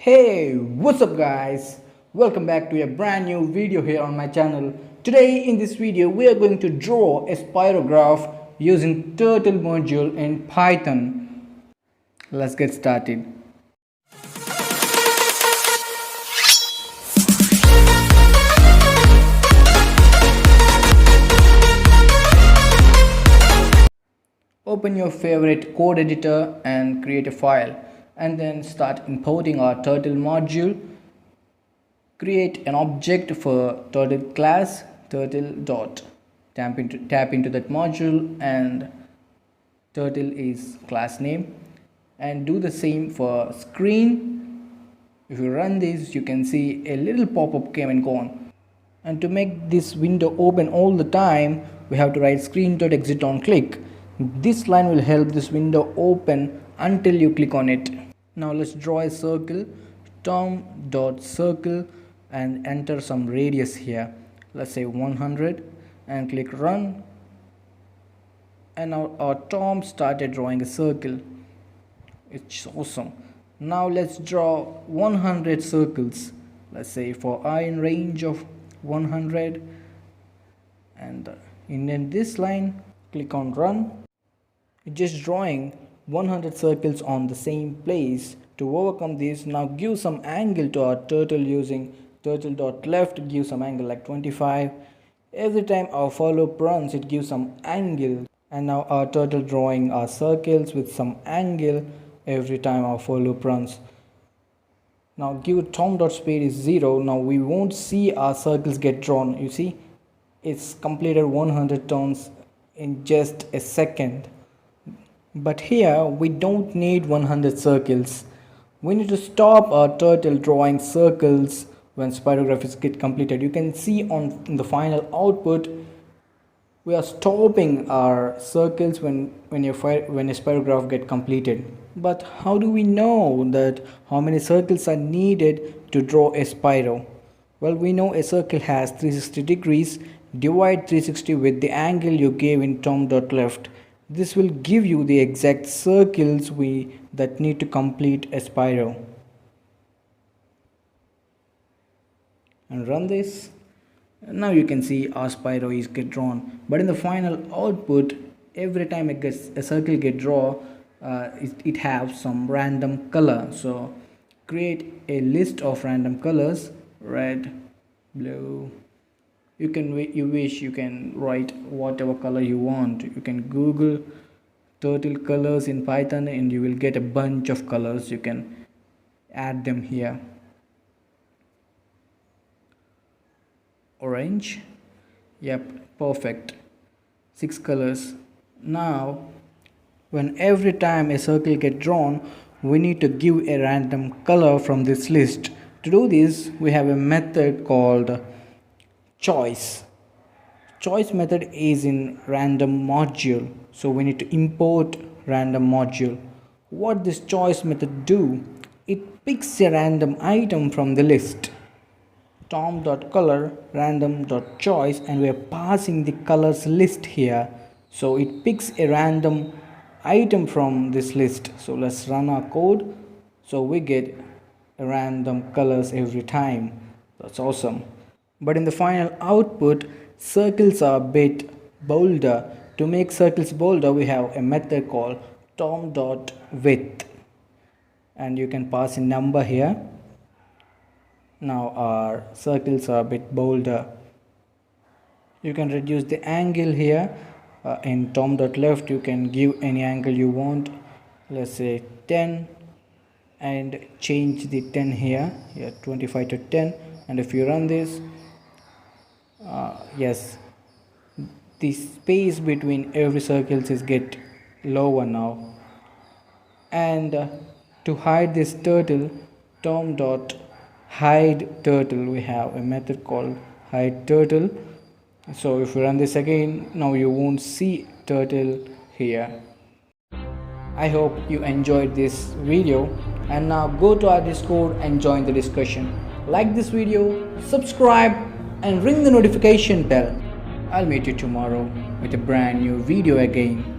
Hey, what's up guys? Welcome back to a brand new video here on my channel. Today in this video we are going to draw a spirograph using turtle module in Python. Let's get started. Open your favorite code editor and create a file, and then start importing our turtle module. Create an object for turtle class, turtle dot. Tap into that module, and turtle is class name, and do the same for screen. If you run this, you can see a little pop-up came and gone. And to make this window open all the time, we have to write screen.exit on click. This line will help this window open until you click on it. Now let's draw a circle, tom.circle, and enter some radius here. Let's say 100 and click run. And now our Tom started drawing a circle. It's awesome. Now let's draw 100 circles. Let's say for I in range of 100, and in this line click on run. It's just drawing 100 circles on the same place. To overcome this, now give some angle to our turtle using turtle.left. Give some angle like 25. Every time our for loop runs, it gives some angle, and now our turtle drawing our circles with some angle every time our for loop runs. Now give tom.speed is 0. Now we won't see our circles get drawn. You see, it's completed 100 turns in just a second. But here we don't need 100 circles. We need to stop our turtle drawing circles when spirograph is get completed. You can see on the final output, we are stopping our circles when a spirograph get completed. But how do we know that how many circles are needed to draw a spiro? Well, we know a circle has 360 degrees. Divide 360 with the angle you gave in tom.left. This will give you the exact circles that need to complete a spiro. And run this. Now you can see our spiro is get drawn. But in the final output, every time a circle get drawn, it have some random color. So create a list of random colors: red, blue. You can write whatever color you want. You can Google turtle colors in Python and you will get a bunch of colors. You can add them here. Orange, yep, perfect. 6 colors. Now when every time a circle get drawn, we need to give a random color from this list. To do this, we have a method called choice method is in random module, so we need to import random module. What this choice method do, it picks a random item from the list, tom.color random.choice, and we are passing the colors list here, so it picks a random item from this list. So let's run our code. So we get random colors every time. That's awesome. But in the final output, circles are a bit bolder. To make circles bolder, we have a method called tom.width, and you can pass a number here. Now our circles are a bit bolder. You can reduce the angle here. In tom.left, you can give any angle you want. Let's say 10, and change the 10 here, 25 to 10. And if you run this, yes, the space between every circles is get lower now. And to hide this turtle, tom.hide turtle, we have a method called hide turtle. So if you run this again, now you won't see turtle here. I hope you enjoyed this video, and now go to our Discord and join the discussion. Like this video, subscribe, and ring the notification bell. I'll meet you tomorrow with a brand new video again.